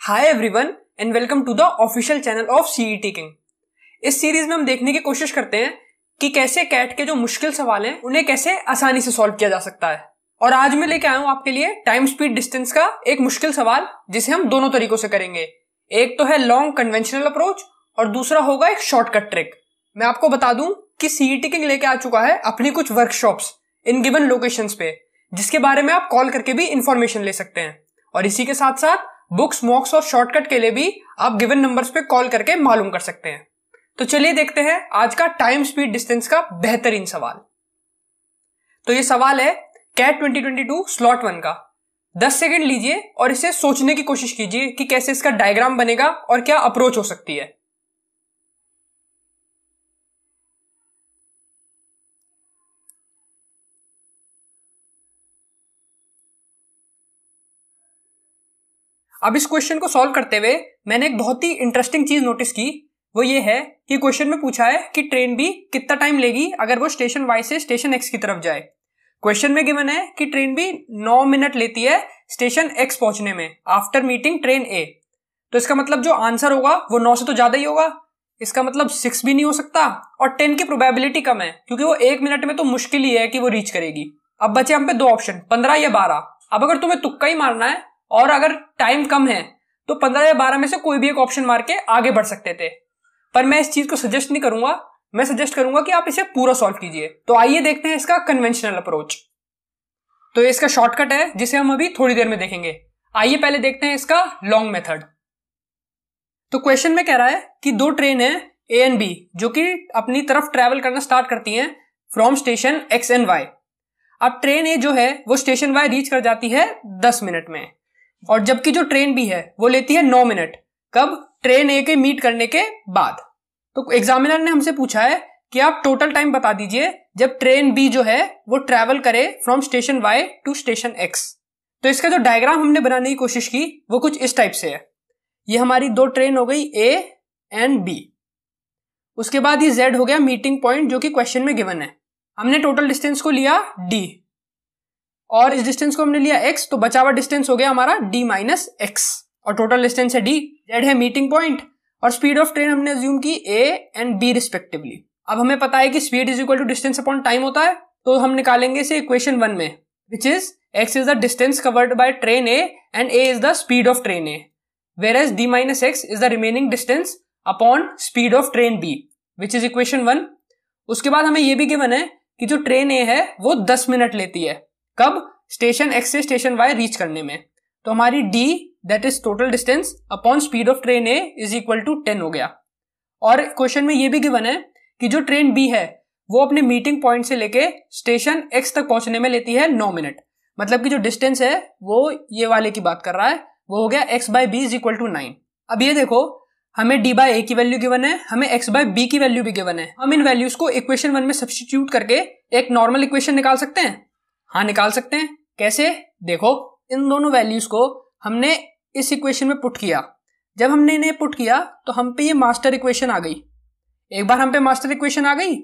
Hi everyone and welcome to the official channel of CET king. इस series में हम देखने की कोशिश करते हैं कि कैसे कैट के जो मुश्किल सवाल हैं उन्हें कैसे आसानी से सॉल्व किया जा सकता है। और आज मैं लेके आया हूं आपके लिए टाइम स्पीड डिस्टेंस का एक मुश्किल सवाल जिसे हम दोनों तरीकों से करेंगे। एक तो है लॉन्ग कन्वेंशनल अप्रोच और दूसरा होगा एक शॉर्टकट ट्रिक। मैं आपको बता दूं कि सीईटी किंग लेके आ चुका है अपनी कुछ वर्कशॉप्स इन गिवन लोकेशंस पे, जिसके बारे में आप कॉल करके भी इंफॉर्मेशन ले सकते हैं। और इसी के साथ साथ बुक्स, मॉक्स और शॉर्टकट के लिए भी आप गिवन नंबर्स पे कॉल करके मालूम कर सकते हैं। तो चलिए देखते हैं आज का टाइम स्पीड डिस्टेंस का बेहतरीन सवाल। तो ये सवाल है कैट 2022 स्लॉट 1 का। 10 सेकंड लीजिए और इसे सोचने की कोशिश कीजिए कि कैसे इसका डायग्राम बनेगा और क्या अप्रोच हो सकती है। अब इस क्वेश्चन को सॉल्व करते हुए मैंने एक बहुत ही इंटरेस्टिंग चीज नोटिस की। वो ये है कि क्वेश्चन में पूछा है कि ट्रेन भी कितना टाइम लेगी अगर वो स्टेशन वाई से स्टेशन एक्स की तरफ जाए। क्वेश्चन में गिवन है कि ट्रेन भी 9 मिनट लेती है स्टेशन एक्स पहुंचने में आफ्टर मीटिंग ट्रेन ए। तो इसका मतलब जो आंसर होगा वो 9 से तो ज्यादा ही होगा। इसका मतलब 6 भी नहीं हो सकता और 10 की प्रोबेबिलिटी कम है क्योंकि वो 1 मिनट में तो मुश्किल ही है कि वो रीच करेगी। अब बचे हम पे दो ऑप्शन, 15 या 12। अब अगर तुम्हें तुक्का ही मारना है और अगर टाइम कम है तो 15 या 12 में से कोई भी एक ऑप्शन मार के आगे बढ़ सकते थे। पर मैं इस चीज को सजेस्ट नहीं करूंगा, मैं सजेस्ट करूंगा कि आप इसे पूरा सॉल्व कीजिए। तो आइए देखते हैं इसका कन्वेंशनल अप्रोच। तो ये इसका शॉर्टकट है जिसे हम अभी थोड़ी देर में देखेंगे। आइए पहले देखते हैं इसका लॉन्ग मेथड। तो क्वेश्चन में कह रहा है कि दो ट्रेन है ए एंड बी जो कि अपनी तरफ ट्रेवल करना स्टार्ट करती हैं from station X and Y. अब ट्रेन ए जो है वो स्टेशन वाई रीच कर जाती है 10 मिनट में और जबकि जो ट्रेन बी है वो लेती है 9 मिनट। कब? ट्रेन ए के मीट करने के बाद। तो एग्जामिनर ने हमसे पूछा है कि आप टोटल टाइम बता दीजिए जब ट्रेन बी जो है वो ट्रैवल करे from station Y to station X. तो इसका जो डायग्राम हमने बनाने की कोशिश की वो कुछ इस टाइप से है। ये हमारी दो ट्रेन हो गई ए एंड बी। उसके बाद ये जेड हो गया मीटिंग पॉइंट जो कि क्वेश्चन में गिवन है। हमने टोटल डिस्टेंस को लिया डी और इस डिस्टेंस को हमने लिया x, तो बचा हुआ डिस्टेंस हो गया हमारा d माइनस एक्स और टोटल डिस्टेंस है d। z है मीटिंग पॉइंट और स्पीड ऑफ ट्रेन हमने अज्यूम की a एंड b रिस्पेक्टिवली। अब हमें पता है कि speed is equal to distance upon time होता है, तो हम निकालेंगे इसे इक्वेशन 1 में, which is x is the distance covered by train a and a is the speed of train a, whereas d minus X is the remaining distance upon speed of train b, which is equation 1। उसके बाद हमें यह भी given है कि जो train a है वो 10 मिनट लेती है। कब? स्टेशन एक्स से स्टेशन वाई रीच करने में। तो हमारी d that is total distance upon speed of train a is equal to 10 हो गया। और क्वेश्चन में ये भी गिवन है कि जो ट्रेन b है वो अपने मीटिंग पॉइंट से लेके स्टेशन x तक पहुंचने में लेती है 9 मिनट। मतलब कि जो डिस्टेंस है वो ये वाले की बात कर रहा है, वो हो गया x by B is equal to 9। अब ये देखो हमें d बाई ए की वैल्यू गिवन है, हमें x बाई बी की वैल्यू भी गिवन है। हम इन वैल्यूज को इक्वेशन 1 में सब्स्टिट्यूट करके एक नॉर्मल इक्वेशन निकाल सकते हैं। हाँ निकाल सकते हैं। कैसे? देखो इन दोनों वैल्यूज को हमने इस इक्वेशन में पुट किया। जब हमने इन्हें पुट किया तो हम पे ये मास्टर इक्वेशन आ गई। एक बार हम पे मास्टर इक्वेशन आ गई,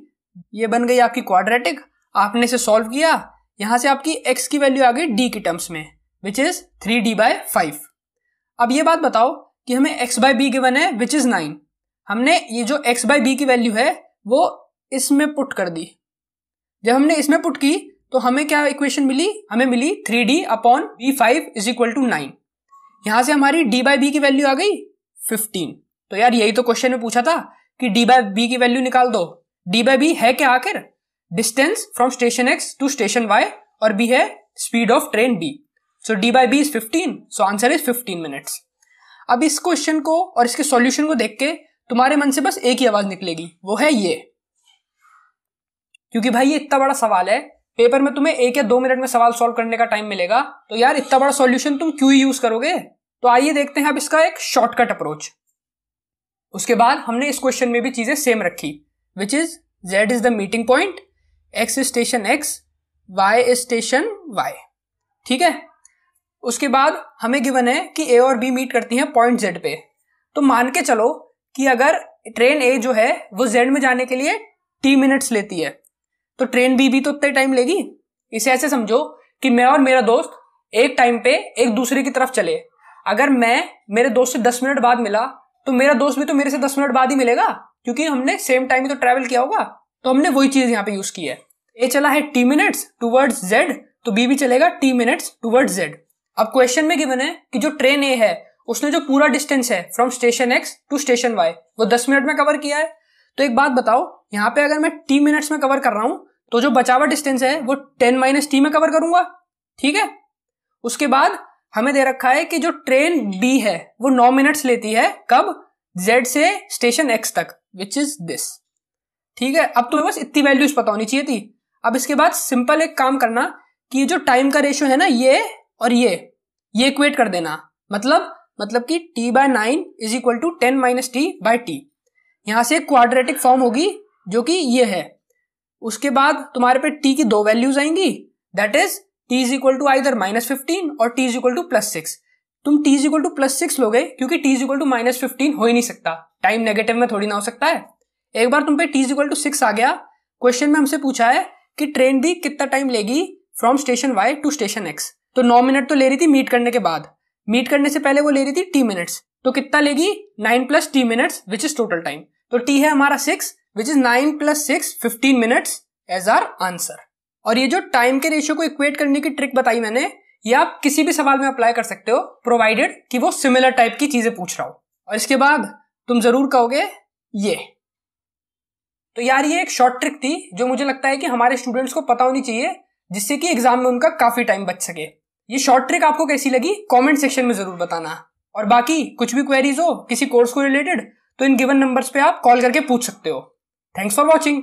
ये बन गई आपकी क्वाड्रेटिक। आपने इसे सॉल्व किया, यहां से आपकी x की वैल्यू आ गई d की टर्म्स में, विच इज 3d/5। अब ये बात बताओ कि हमें x बाई बी गिवन है विच इज 9। हमने ये जो x बाई बी की वैल्यू है वो इसमें पुट कर दी। जब हमने इसमें पुट की तो हमें क्या इक्वेशन मिली? हमें मिली 3d/b5 इज इक्वल टू 9। यहां से हमारी d बाई बी की वैल्यू आ गई 15। तो यार यही तो क्वेश्चन में पूछा था कि d बाई बी की वैल्यू निकाल दो। d बाई बी है क्या आखिर? Distance from station x to station y और b है speed of train b। So d by B is 15, so answer is 15 minutes. अब इस क्वेश्चन को और इसके सॉल्यूशन को देख के तुम्हारे मन से बस एक ही आवाज निकलेगी, वो है ये। क्योंकि भाई ये इतना बड़ा सवाल है, पेपर में तुम्हें 1 या 2 मिनट में सवाल सॉल्व करने का टाइम मिलेगा, तो यार इतना बड़ा सॉल्यूशन तुम क्यों ही यूज करोगे। तो आइए देखते हैं अब इसका एक शॉर्टकट अप्रोच। उसके बाद हमने इस क्वेश्चन में भी चीजें सेम रखी, which is z is the meeting point, x is station x, y is station y। ठीक है। उसके बाद हमें गिवन है कि a और b मीट करती हैं पॉइंट z पे। तो मान के चलो कि अगर ट्रेन a जो है वो z में जाने के लिए t मिनट्स लेती है तो ट्रेन बी भी तो उतना टाइम लेगी। इसे ऐसे समझो कि मैं और मेरा दोस्त एक टाइम पे एक दूसरे की तरफ चले। अगर मैं मेरे दोस्त से 10 मिनट बाद मिला तो मेरा दोस्त भी तो मेरे से 10 मिनट बाद ही मिलेगा, क्योंकि हमने सेम टाइम ही तो ट्रैवल किया होगा। तो हमने वही चीज यहाँ पे यूज की है। ए चला है t मिनट्स टूवर्ड्स z, तो बी भी चलेगा t मिनट्स टूवर्ड्स z। अब क्वेश्चन में गिवन है कि जो ट्रेन ए है उसने जो पूरा डिस्टेंस है from station x to station y वो 10 मिनट में कवर किया है। तो एक बात बताओ, यहाँ पे अगर मैं t मिनट्स में कवर कर रहा हूं तो जो बचा हुआ डिस्टेंस है वो 10 माइनस टी में कवर करूंगा, ठीक है। उसके बाद हमें दे रखा है कि जो ट्रेन बी है वो 9 मिनट्स लेती है, कब, z से स्टेशन x तक, विच इज दिस, ठीक है। अब तुम्हें बस इतनी वैल्यूज पता होनी चाहिए थी। अब इसके बाद सिंपल एक काम करना कि जो टाइम का रेशियो है ना, ये और ये इक्वेट कर देना। मतलब कि t/9 is equal to 10 minus T by T. यहां से क्वाड्रेटिक फॉर्म होगी जो कि ये है। उसके बाद तुम्हारे पे t की 2 वैल्यूज आएंगी, that is t is equal to either -15 और t इज इक्वल टू +6। तुम t इज इक्वल टू +6 लोगे क्योंकि t इज इक्वल टू -15 हो ही नहीं सकता, टाइम नेगेटिव में थोड़ी ना हो सकता है। एक बार तुम पे t इज इक्वल टू 6 आ गया, क्वेश्चन में हमसे पूछा है कि ट्रेन भी कितना टाइम लेगी from station y to station x। तो 9 मिनट तो ले रही थी मीट करने के बाद, मीट करने से पहले वो ले रही थी t मिनट्स, तो कितना लेगी 9 + t minutes which is total time. तो t है हमारा 6 which is 9 + 6 15 minutes as our answer. और ये जो टाइम के रेशियो को इक्वेट करने की ट्रिक बताई मैंने, ये आप किसी भी सवाल में अप्लाई कर सकते हो, प्रोवाइडेड कि वो सिमिलर टाइप की चीजें पूछ रहा हो। और इसके बाद तुम जरूर कहोगे ये। तो यार ये एक शॉर्ट ट्रिक थी जो मुझे लगता है कि हमारे स्टूडेंट्स को पता होनी चाहिए, जिससे कि एग्जाम में उनका काफी टाइम बच सके। ये शॉर्ट ट्रिक आपको कैसी लगी कमेंट सेक्शन में जरूर बताना। और बाकी कुछ भी क्वेरीज हो किसी कोर्स को रिलेटेड तो इन गिवन नंबर्स पे आप कॉल करके पूछ सकते हो। Thanks for watching.